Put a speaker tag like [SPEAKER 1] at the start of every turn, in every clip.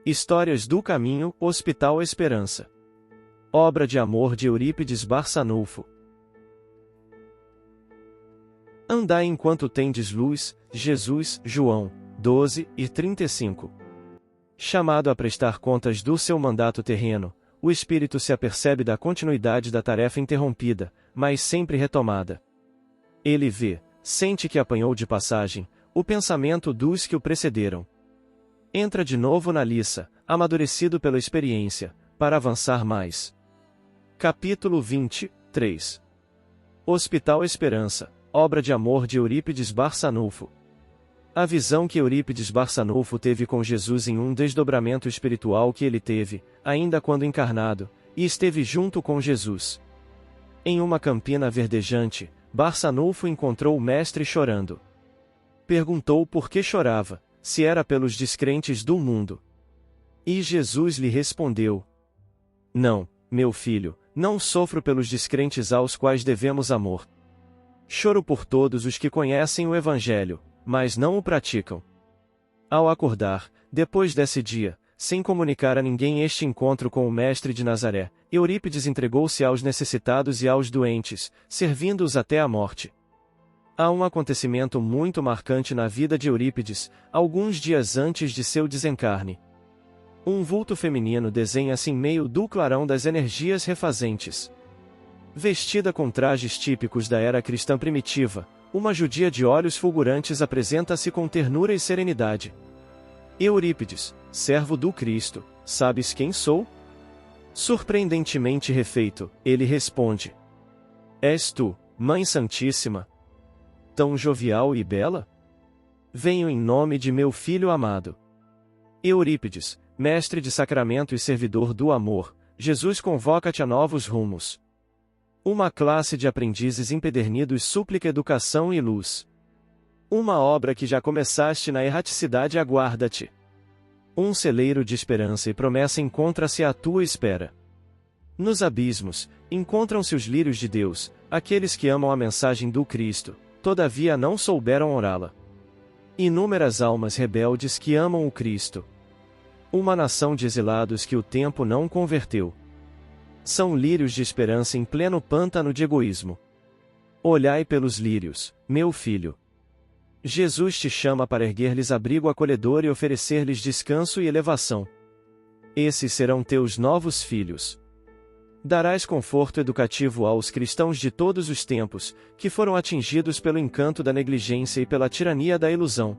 [SPEAKER 1] Histórias do Caminho, Hospital Esperança. Obra de amor de Eurípides Barçanufo. Andai enquanto tendes luz, Jesus, João, 12:35. Chamado a prestar contas do seu mandato terreno, o espírito se apercebe da continuidade da tarefa interrompida, mas sempre retomada. Ele vê, sente que apanhou de passagem, o pensamento dos que o precederam. Entra de novo na liça, amadurecido pela experiência, para avançar mais. Capítulo 23. Hospital Esperança, obra de amor de Eurípides Barçanufo. A visão que Eurípides Barçanufo teve com Jesus em um desdobramento espiritual que ele teve, ainda quando encarnado, e esteve junto com Jesus. Em uma campina verdejante, Barçanufo encontrou o mestre chorando. Perguntou por que chorava, se era pelos descrentes do mundo. E Jesus lhe respondeu: Não, meu filho, não sofro pelos descrentes aos quais devemos amor. Choro por todos os que conhecem o Evangelho, mas não o praticam. Ao acordar, depois desse dia, sem comunicar a ninguém este encontro com o Mestre de Nazaré, Eurípides entregou-se aos necessitados e aos doentes, servindo-os até a morte. Há um acontecimento muito marcante na vida de Eurípides, alguns dias antes de seu desencarne. Um vulto feminino desenha-se em meio do clarão das energias refazentes. Vestida com trajes típicos da era cristã primitiva, uma judia de olhos fulgurantes apresenta-se com ternura e serenidade. Eurípides, servo do Cristo, sabes quem sou? Surpreendentemente refeito, ele responde: És tu, Mãe Santíssima? Tão jovial e bela? Venho em nome de meu filho amado. Eurípides, mestre de sacramento e servidor do amor, Jesus convoca-te a novos rumos. Uma classe de aprendizes empedernidos súplica educação e luz. Uma obra que já começaste na erraticidade aguarda-te. Um celeiro de esperança e promessa encontra-se à tua espera. Nos abismos, encontram-se os lírios de Deus, aqueles que amam a mensagem do Cristo, todavia não souberam orá-la. Inúmeras almas rebeldes que amam o Cristo. Uma nação de exilados que o tempo não converteu. São lírios de esperança em pleno pântano de egoísmo. Olhai pelos lírios, meu filho. Jesus te chama para erguer-lhes abrigo acolhedor e oferecer-lhes descanso e elevação. Esses serão teus novos filhos. Darás conforto educativo aos cristãos de todos os tempos, que foram atingidos pelo encanto da negligência e pela tirania da ilusão.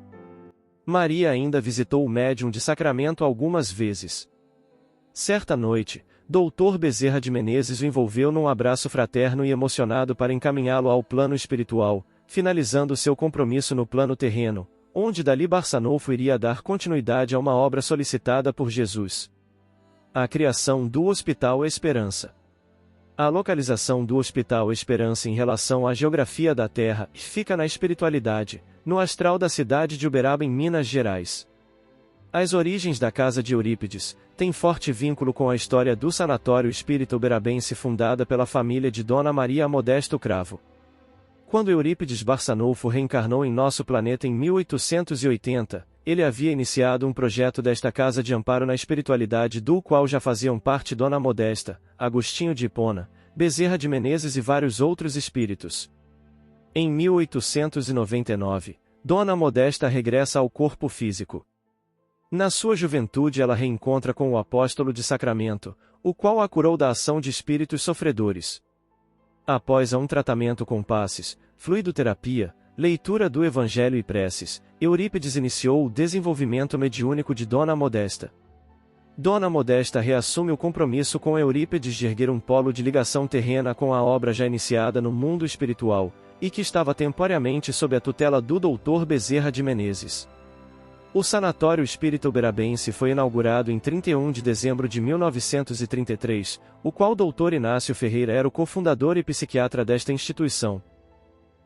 [SPEAKER 1] Maria ainda visitou o médium de Sacramento algumas vezes. Certa noite, Dr. Bezerra de Menezes o envolveu num abraço fraterno e emocionado para encaminhá-lo ao plano espiritual, finalizando seu compromisso no plano terreno, onde dali Barçanufo iria dar continuidade a uma obra solicitada por Jesus. A criação do Hospital Esperança. A localização do Hospital Esperança em relação à geografia da Terra fica na espiritualidade, no astral da cidade de Uberaba em Minas Gerais. As origens da casa de Eurípides têm forte vínculo com a história do Sanatório Espírita Uberabense fundada pela família de Dona Maria Modesto Cravo. Quando Eurípides Barçanufo reencarnou em nosso planeta em 1880, ele havia iniciado um projeto desta casa de amparo na espiritualidade do qual já faziam parte Dona Modesta, Agostinho de Hipona, Bezerra de Menezes e vários outros espíritos. Em 1899, Dona Modesta regressa ao corpo físico. Na sua juventude ela reencontra com o apóstolo de Sacramento, o qual a curou da ação de espíritos sofredores. Após um tratamento com passes, fluidoterapia, leitura do Evangelho e preces, Eurípides iniciou o desenvolvimento mediúnico de Dona Modesta. Dona Modesta reassume o compromisso com Eurípides de erguer um polo de ligação terrena com a obra já iniciada no mundo espiritual, e que estava temporariamente sob a tutela do Dr. Bezerra de Menezes. O Sanatório Espírita Uberabense foi inaugurado em 31 de dezembro de 1933, o qual Dr. Inácio Ferreira era o cofundador e psiquiatra desta instituição.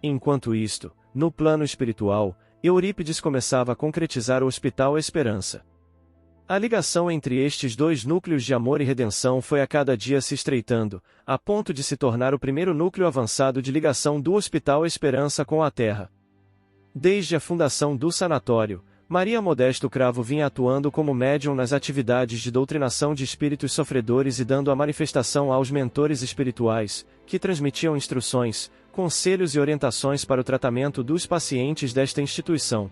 [SPEAKER 1] Enquanto isto, no plano espiritual, Eurípides começava a concretizar o Hospital Esperança. A ligação entre estes dois núcleos de amor e redenção foi a cada dia se estreitando, a ponto de se tornar o primeiro núcleo avançado de ligação do Hospital Esperança com a Terra. Desde a fundação do sanatório, Maria Modesto Cravo vinha atuando como médium nas atividades de doutrinação de espíritos sofredores e dando a manifestação aos mentores espirituais, que transmitiam instruções, conselhos e orientações para o tratamento dos pacientes desta instituição.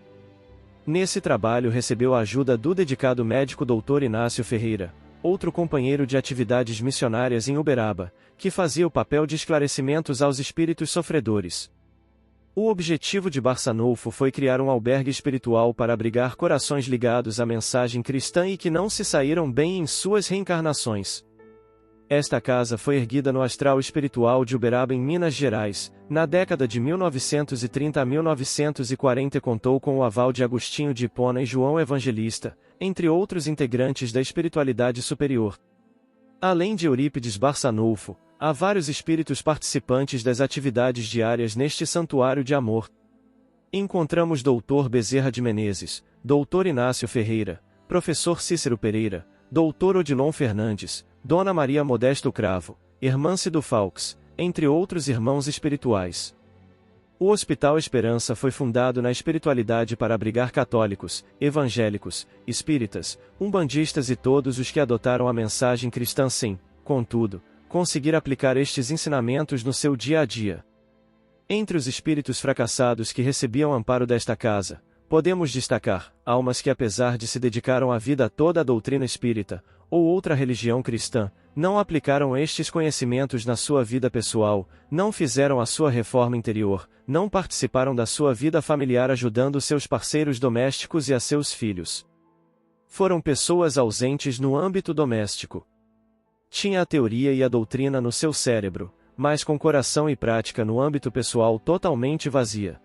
[SPEAKER 1] Nesse trabalho recebeu a ajuda do dedicado médico Dr. Inácio Ferreira, outro companheiro de atividades missionárias em Uberaba, que fazia o papel de esclarecimentos aos espíritos sofredores. O objetivo de Barçanufo foi criar um albergue espiritual para abrigar corações ligados à mensagem cristã e que não se saíram bem em suas reencarnações. Esta casa foi erguida no astral espiritual de Uberaba em Minas Gerais, na década de 1930 a 1940 e contou com o aval de Agostinho de Hipona e João Evangelista, entre outros integrantes da espiritualidade superior. Além de Eurípides Barçanufo, há vários espíritos participantes das atividades diárias neste santuário de amor. Encontramos Dr. Bezerra de Menezes, Dr. Inácio Ferreira, Professor Cícero Pereira, Dr. Odilon Fernandes, Dona Maria Modesto Cravo, Irmã Cido Falques, entre outros irmãos espirituais. O Hospital Esperança foi fundado na espiritualidade para abrigar católicos, evangélicos, espíritas, umbandistas e todos os que adotaram a mensagem cristã sem, contudo, conseguir aplicar estes ensinamentos no seu dia a dia. Entre os espíritos fracassados que recebiam amparo desta casa, podemos destacar almas que, apesar de se dedicaram a vida toda à doutrina espírita, ou outra religião cristã, não aplicaram estes conhecimentos na sua vida pessoal, não fizeram a sua reforma interior, não participaram da sua vida familiar ajudando seus parceiros domésticos e a seus filhos. Foram pessoas ausentes no âmbito doméstico. Tinha a teoria e a doutrina no seu cérebro, mas com coração e prática no âmbito pessoal totalmente vazia.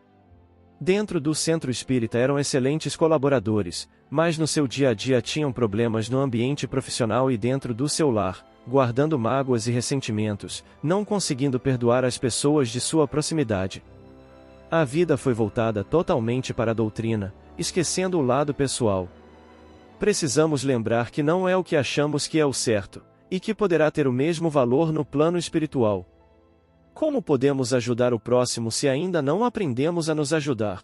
[SPEAKER 1] Dentro do centro espírita eram excelentes colaboradores, mas no seu dia a dia tinham problemas no ambiente profissional e dentro do seu lar, guardando mágoas e ressentimentos, não conseguindo perdoar as pessoas de sua proximidade. A vida foi voltada totalmente para a doutrina, esquecendo o lado pessoal. Precisamos lembrar que não é o que achamos que é o certo, e que poderá ter o mesmo valor no plano espiritual. Como podemos ajudar o próximo se ainda não aprendemos a nos ajudar?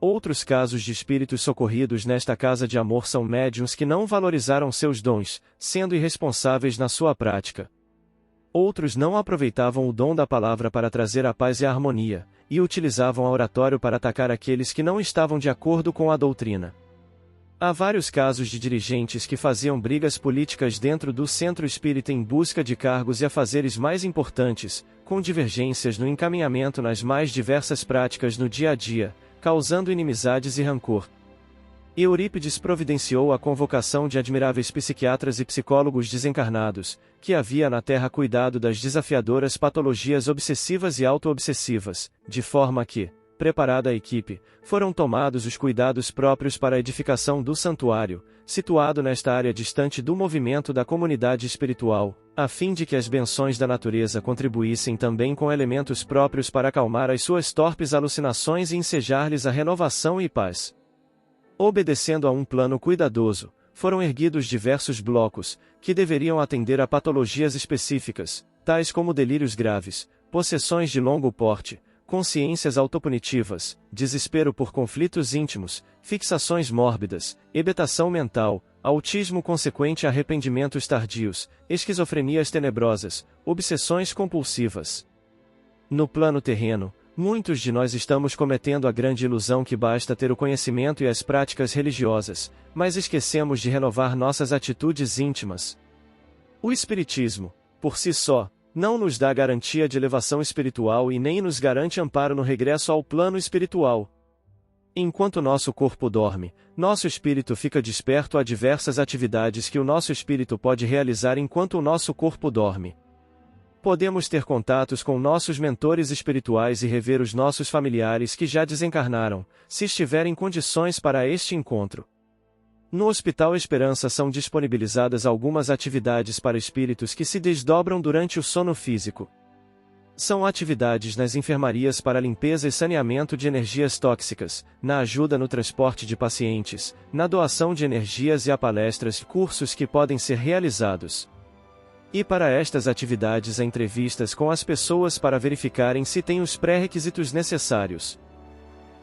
[SPEAKER 1] Outros casos de espíritos socorridos nesta casa de amor são médiuns que não valorizaram seus dons, sendo irresponsáveis na sua prática. Outros não aproveitavam o dom da palavra para trazer a paz e a harmonia, e utilizavam a oratório para atacar aqueles que não estavam de acordo com a doutrina. Há vários casos de dirigentes que faziam brigas políticas dentro do centro espírita em busca de cargos e afazeres mais importantes, com divergências no encaminhamento nas mais diversas práticas no dia a dia, causando inimizades e rancor. Eurípides providenciou a convocação de admiráveis psiquiatras e psicólogos desencarnados, que havia na Terra cuidado das desafiadoras patologias obsessivas e auto-obsessivas, de forma que, preparada a equipe, foram tomados os cuidados próprios para a edificação do santuário, situado nesta área distante do movimento da comunidade espiritual, a fim de que as benções da natureza contribuíssem também com elementos próprios para acalmar as suas torpes alucinações e ensejar-lhes a renovação e paz. Obedecendo a um plano cuidadoso, foram erguidos diversos blocos, que deveriam atender a patologias específicas, tais como delírios graves, possessões de longo porte, consciências autopunitivas, desespero por conflitos íntimos, fixações mórbidas, hebetação mental, autismo consequente a arrependimentos tardios, esquizofrenias tenebrosas, obsessões compulsivas. No plano terreno, muitos de nós estamos cometendo a grande ilusão que basta ter o conhecimento e as práticas religiosas, mas esquecemos de renovar nossas atitudes íntimas. O Espiritismo, por si só, não nos dá garantia de elevação espiritual e nem nos garante amparo no regresso ao plano espiritual. Enquanto nosso corpo dorme, nosso espírito fica desperto a diversas atividades que o nosso espírito pode realizar enquanto o nosso corpo dorme. Podemos ter contatos com nossos mentores espirituais e rever os nossos familiares que já desencarnaram, se estiverem condições para este encontro. No Hospital Esperança são disponibilizadas algumas atividades para espíritos que se desdobram durante o sono físico. São atividades nas enfermarias para limpeza e saneamento de energias tóxicas, na ajuda no transporte de pacientes, na doação de energias e a palestras e cursos que podem ser realizados. E para estas atividades há entrevistas com as pessoas para verificarem se têm os pré-requisitos necessários.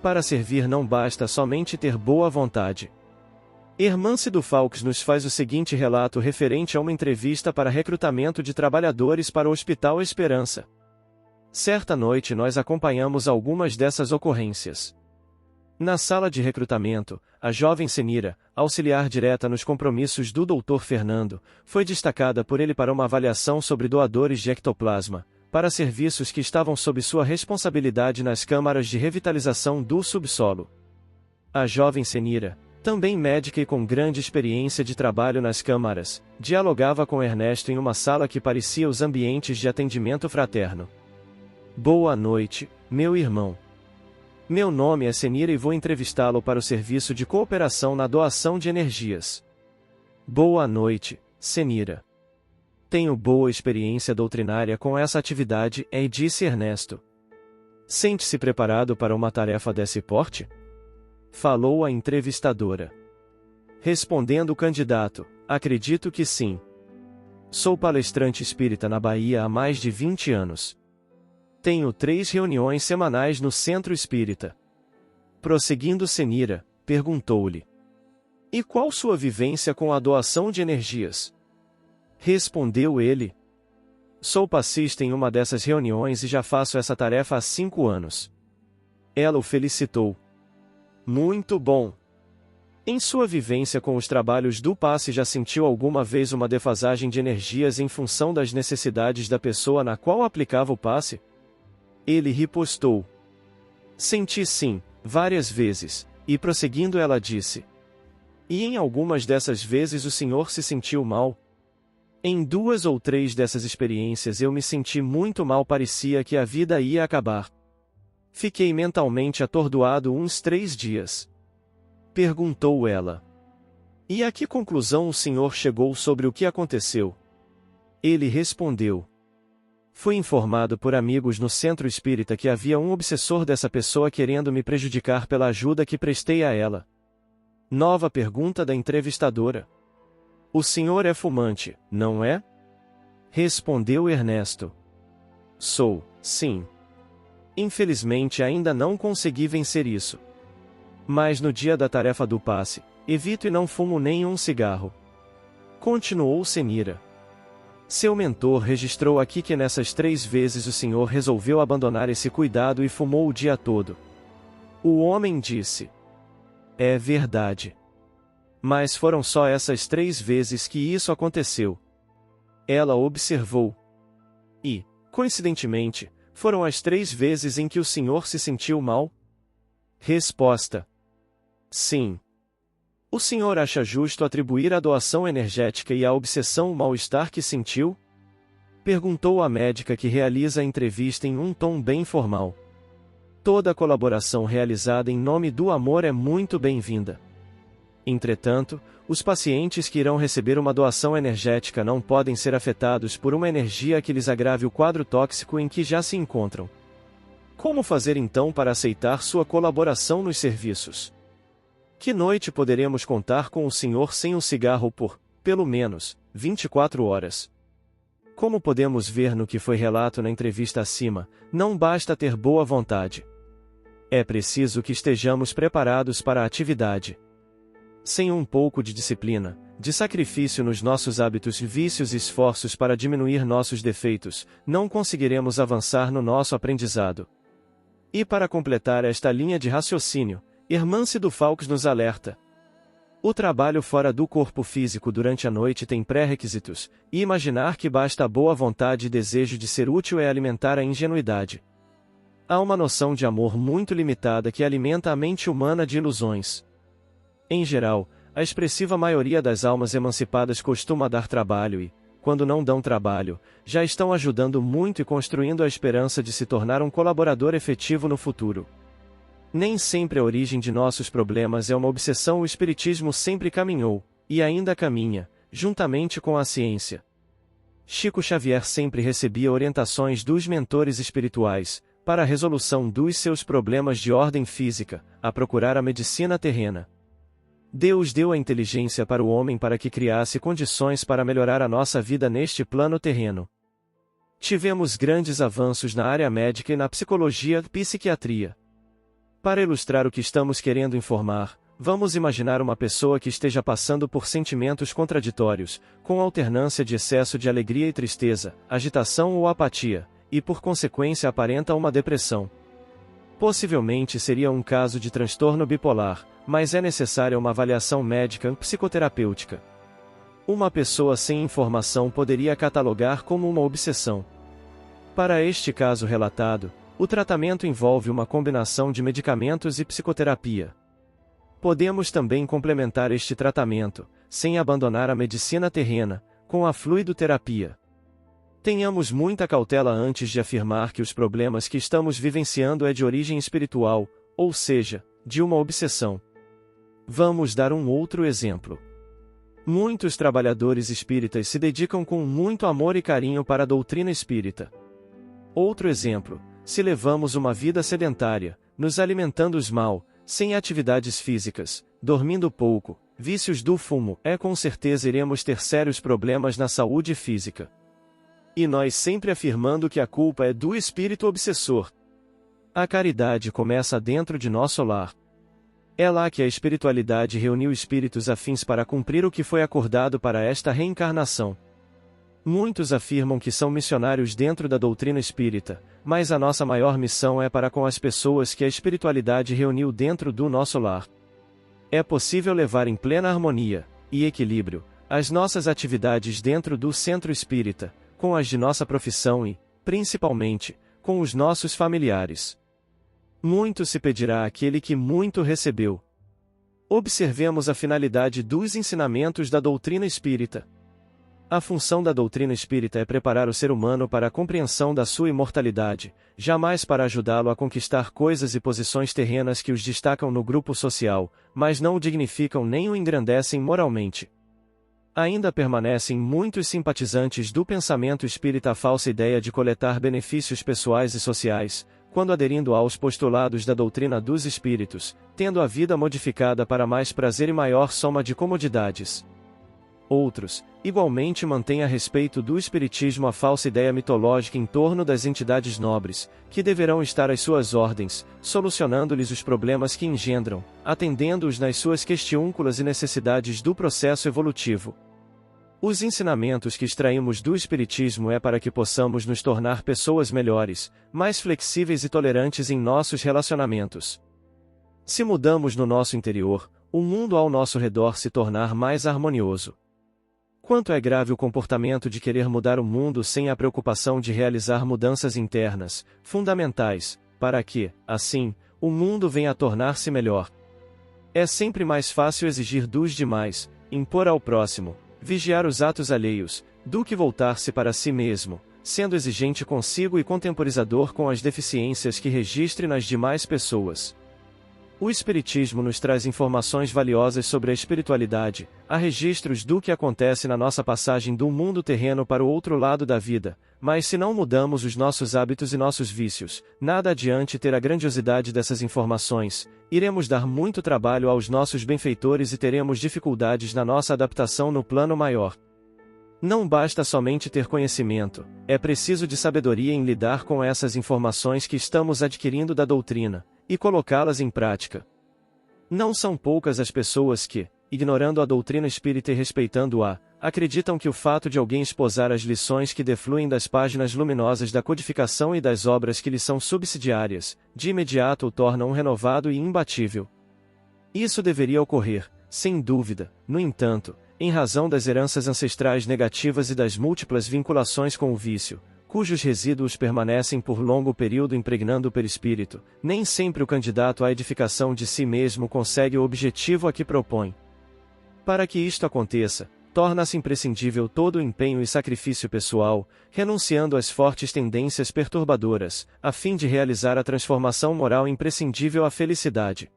[SPEAKER 1] Para servir não basta somente ter boa vontade. Hermâncido Falques nos faz o seguinte relato referente a uma entrevista para recrutamento de trabalhadores para o Hospital Esperança. Certa noite nós acompanhamos algumas dessas ocorrências. Na sala de recrutamento, a jovem Senira, auxiliar direta nos compromissos do Dr. Fernando, foi destacada por ele para uma avaliação sobre doadores de ectoplasma, para serviços que estavam sob sua responsabilidade nas câmaras de revitalização do subsolo. A jovem Senira, também médica e com grande experiência de trabalho nas câmaras, dialogava com Ernesto em uma sala que parecia os ambientes de atendimento fraterno. Boa noite, meu irmão. Meu nome é Senira e vou entrevistá-lo para o serviço de cooperação na doação de energias. Boa noite, Senira. Tenho boa experiência doutrinária com essa atividade, disse Ernesto. Sente-se preparado para uma tarefa desse porte? Falou a entrevistadora. Respondendo o candidato, acredito que sim. Sou palestrante espírita na Bahia há mais de 20 anos. Tenho 3 reuniões semanais no Centro Espírita. Prosseguindo Senira, perguntou-lhe: e qual sua vivência com a doação de energias? Respondeu ele: sou passista em uma dessas reuniões e já faço essa tarefa há 5 anos. Ela o felicitou. Muito bom! Em sua vivência com os trabalhos do passe já sentiu alguma vez uma defasagem de energias em função das necessidades da pessoa na qual aplicava o passe? Ele ripostou. Senti sim, várias vezes, e prosseguindo ela disse: e em algumas dessas vezes o senhor se sentiu mal? Em 2 ou 3 dessas experiências eu me senti muito mal, parecia que a vida ia acabar. Fiquei mentalmente atordoado uns 3 dias. Perguntou ela. E a que conclusão o senhor chegou sobre o que aconteceu? Ele respondeu. Fui informado por amigos no centro espírita que havia um obsessor dessa pessoa querendo me prejudicar pela ajuda que prestei a ela. Nova pergunta da entrevistadora. O senhor é fumante, não é? Respondeu Ernesto. Sou, sim. Infelizmente ainda não consegui vencer isso. Mas no dia da tarefa do passe, evito e não fumo nem um cigarro. Continuou Senira. Seu mentor registrou aqui que nessas 3 vezes o senhor resolveu abandonar esse cuidado e fumou o dia todo. O homem disse. É verdade. Mas foram só essas 3 vezes que isso aconteceu. Ela observou. E, coincidentemente, foram as 3 vezes em que o senhor se sentiu mal? Resposta. Sim. O senhor acha justo atribuir à doação energética e à obsessão o mal-estar que sentiu? Perguntou a médica que realiza a entrevista em um tom bem formal. Toda colaboração realizada em nome do amor é muito bem-vinda. Entretanto, os pacientes que irão receber uma doação energética não podem ser afetados por uma energia que lhes agrave o quadro tóxico em que já se encontram. Como fazer então para aceitar sua colaboração nos serviços? Que noite poderemos contar com o senhor sem um cigarro por, pelo menos, 24 horas? Como podemos ver no que foi relato na entrevista acima, não basta ter boa vontade. É preciso que estejamos preparados para a atividade. Sem um pouco de disciplina, de sacrifício nos nossos hábitos, vícios e esforços para diminuir nossos defeitos, não conseguiremos avançar no nosso aprendizado. E para completar esta linha de raciocínio, Hermâncido Falques nos alerta. O trabalho fora do corpo físico durante a noite tem pré-requisitos, e imaginar que basta a boa vontade e desejo de ser útil é alimentar a ingenuidade. Há uma noção de amor muito limitada que alimenta a mente humana de ilusões. Em geral, a expressiva maioria das almas emancipadas costuma dar trabalho e, quando não dão trabalho, já estão ajudando muito e construindo a esperança de se tornar um colaborador efetivo no futuro. Nem sempre a origem de nossos problemas é uma obsessão. O Espiritismo sempre caminhou, e ainda caminha, juntamente com a ciência. Chico Xavier sempre recebia orientações dos mentores espirituais, para a resolução dos seus problemas de ordem física, a procurar a medicina terrena. Deus deu a inteligência para o homem para que criasse condições para melhorar a nossa vida neste plano terreno. Tivemos grandes avanços na área médica e na psicologia e psiquiatria. Para ilustrar o que estamos querendo informar, vamos imaginar uma pessoa que esteja passando por sentimentos contraditórios, com alternância de excesso de alegria e tristeza, agitação ou apatia, e por consequência aparenta uma depressão. Possivelmente seria um caso de transtorno bipolar, mas é necessária uma avaliação médica e psicoterapêutica. Uma pessoa sem informação poderia catalogar como uma obsessão. Para este caso relatado, o tratamento envolve uma combinação de medicamentos e psicoterapia. Podemos também complementar este tratamento, sem abandonar a medicina terrena, com a fluidoterapia. Tenhamos muita cautela antes de afirmar que os problemas que estamos vivenciando é de origem espiritual, ou seja, de uma obsessão. Vamos dar um outro exemplo. Muitos trabalhadores espíritas se dedicam com muito amor e carinho para a doutrina espírita. Outro exemplo, se levamos uma vida sedentária, nos alimentando mal, sem atividades físicas, dormindo pouco, vícios do fumo, com certeza iremos ter sérios problemas na saúde física. E nós sempre afirmando que a culpa é do espírito obsessor. A caridade começa dentro de nosso lar. É lá que a espiritualidade reuniu espíritos afins para cumprir o que foi acordado para esta reencarnação. Muitos afirmam que são missionários dentro da doutrina espírita, mas a nossa maior missão é para com as pessoas que a espiritualidade reuniu dentro do nosso lar. É possível levar em plena harmonia e equilíbrio as nossas atividades dentro do centro espírita, com as de nossa profissão e, principalmente, com os nossos familiares. Muito se pedirá àquele que muito recebeu. Observemos a finalidade dos ensinamentos da doutrina espírita. A função da doutrina espírita é preparar o ser humano para a compreensão da sua imortalidade, jamais para ajudá-lo a conquistar coisas e posições terrenas que os destacam no grupo social, mas não o dignificam nem o engrandecem moralmente. Ainda permanecem muitos simpatizantes do pensamento espírita a falsa ideia de coletar benefícios pessoais e sociais, quando aderindo aos postulados da doutrina dos espíritos, tendo a vida modificada para mais prazer e maior soma de comodidades. Outros, igualmente mantêm a respeito do espiritismo a falsa ideia mitológica em torno das entidades nobres, que deverão estar às suas ordens, solucionando-lhes os problemas que engendram, atendendo-os nas suas questiúnculas e necessidades do processo evolutivo. Os ensinamentos que extraímos do Espiritismo é para que possamos nos tornar pessoas melhores, mais flexíveis e tolerantes em nossos relacionamentos. Se mudamos no nosso interior, o mundo ao nosso redor se tornar mais harmonioso. Quanto é grave o comportamento de querer mudar o mundo sem a preocupação de realizar mudanças internas, fundamentais, para que, assim, o mundo venha a tornar-se melhor. É sempre mais fácil exigir dos demais, impor ao próximo, vigiar os atos alheios, do que voltar-se para si mesmo, sendo exigente consigo e contemporizador com as deficiências que registre nas demais pessoas. O Espiritismo nos traz informações valiosas sobre a espiritualidade, há registros do que acontece na nossa passagem do mundo terreno para o outro lado da vida, mas se não mudamos os nossos hábitos e nossos vícios, nada adiante ter a grandiosidade dessas informações, iremos dar muito trabalho aos nossos benfeitores e teremos dificuldades na nossa adaptação no plano maior. Não basta somente ter conhecimento, é preciso de sabedoria em lidar com essas informações que estamos adquirindo da doutrina, e colocá-las em prática. Não são poucas as pessoas que, ignorando a doutrina espírita e respeitando-a, acreditam que o fato de alguém esposar as lições que defluem das páginas luminosas da codificação e das obras que lhe são subsidiárias, de imediato o tornam renovado e imbatível. Isso deveria ocorrer, sem dúvida, no entanto, em razão das heranças ancestrais negativas e das múltiplas vinculações com o vício, cujos resíduos permanecem por longo período impregnando o perispírito, nem sempre o candidato à edificação de si mesmo consegue o objetivo a que propõe. Para que isto aconteça, torna-se imprescindível todo o empenho e sacrifício pessoal, renunciando às fortes tendências perturbadoras, a fim de realizar a transformação moral imprescindível à felicidade.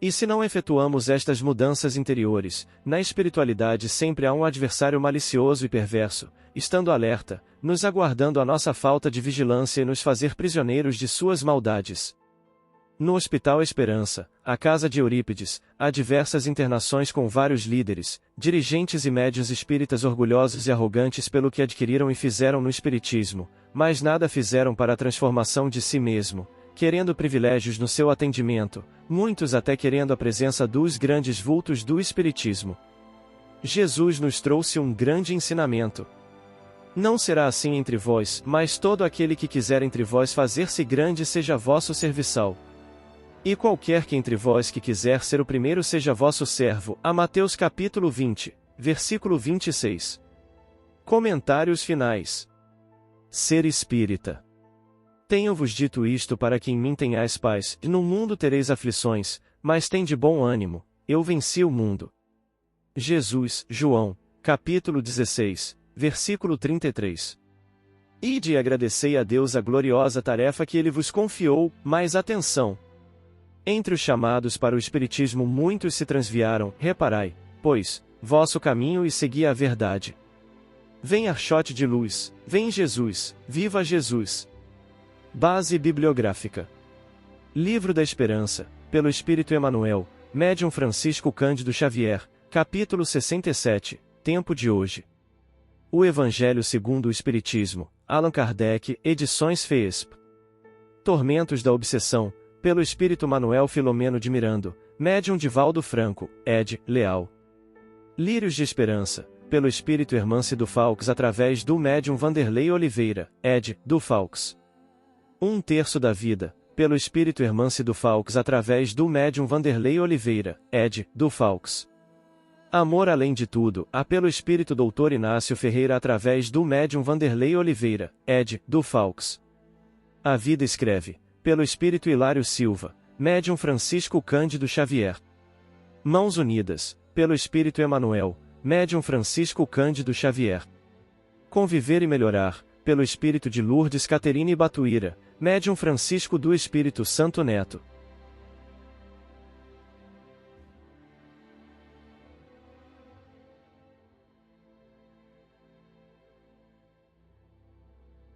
[SPEAKER 1] E se não efetuamos estas mudanças interiores, na espiritualidade sempre há um adversário malicioso e perverso, estando alerta, nos aguardando a nossa falta de vigilância e nos fazer prisioneiros de suas maldades. No Hospital Esperança, a casa de Eurípides, há diversas internações com vários líderes, dirigentes e médiuns espíritas orgulhosos e arrogantes pelo que adquiriram e fizeram no espiritismo, mas nada fizeram para a transformação de si mesmo, querendo privilégios no seu atendimento, muitos até querendo a presença dos grandes vultos do Espiritismo. Jesus nos trouxe um grande ensinamento. Não será assim entre vós, mas todo aquele que quiser entre vós fazer-se grande seja vosso serviçal. E qualquer que entre vós que quiser ser o primeiro seja vosso servo. A Mateus capítulo 20, versículo 26. Comentários finais. Ser espírita. Tenho-vos dito isto para que em mim tenhais paz, e no mundo tereis aflições, mas tende bom ânimo, eu venci o mundo. Jesus, João, capítulo 16, versículo 33. Ide e agradecei a Deus a gloriosa tarefa que ele vos confiou, mas atenção! Entre os chamados para o Espiritismo muitos se transviaram, reparai, pois, vosso caminho e segui a verdade. Vem Archote de luz, vem Jesus, viva Jesus! Base bibliográfica. Livro da Esperança, pelo Espírito Emmanuel, Médium Francisco Cândido Xavier, capítulo 67, Tempo de hoje. O Evangelho segundo o Espiritismo, Allan Kardec, Edições FEESP. Tormentos da Obsessão, pelo Espírito Manuel Filomeno de Mirando, Médium Divaldo Franco, ed. Leal. Lírios de Esperança, pelo Espírito Hermâncio Falks através do Médium Vanderlei Oliveira, ed. do Falks. Um terço da vida, pelo Espírito Hermâncio Falks através do Médium Vanderlei Oliveira, ed. do Falks. Amor além de tudo, pelo Espírito Dr. Inácio Ferreira através do Médium Vanderlei Oliveira, ed. do Falks. A vida escreve, pelo Espírito Hilário Silva, Médium Francisco Cândido Xavier. Mãos unidas, pelo Espírito Emmanuel, Médium Francisco Cândido Xavier. Conviver e melhorar, pelo Espírito de Lourdes Caterine Batuíra, Médium Francisco do Espírito Santo Neto.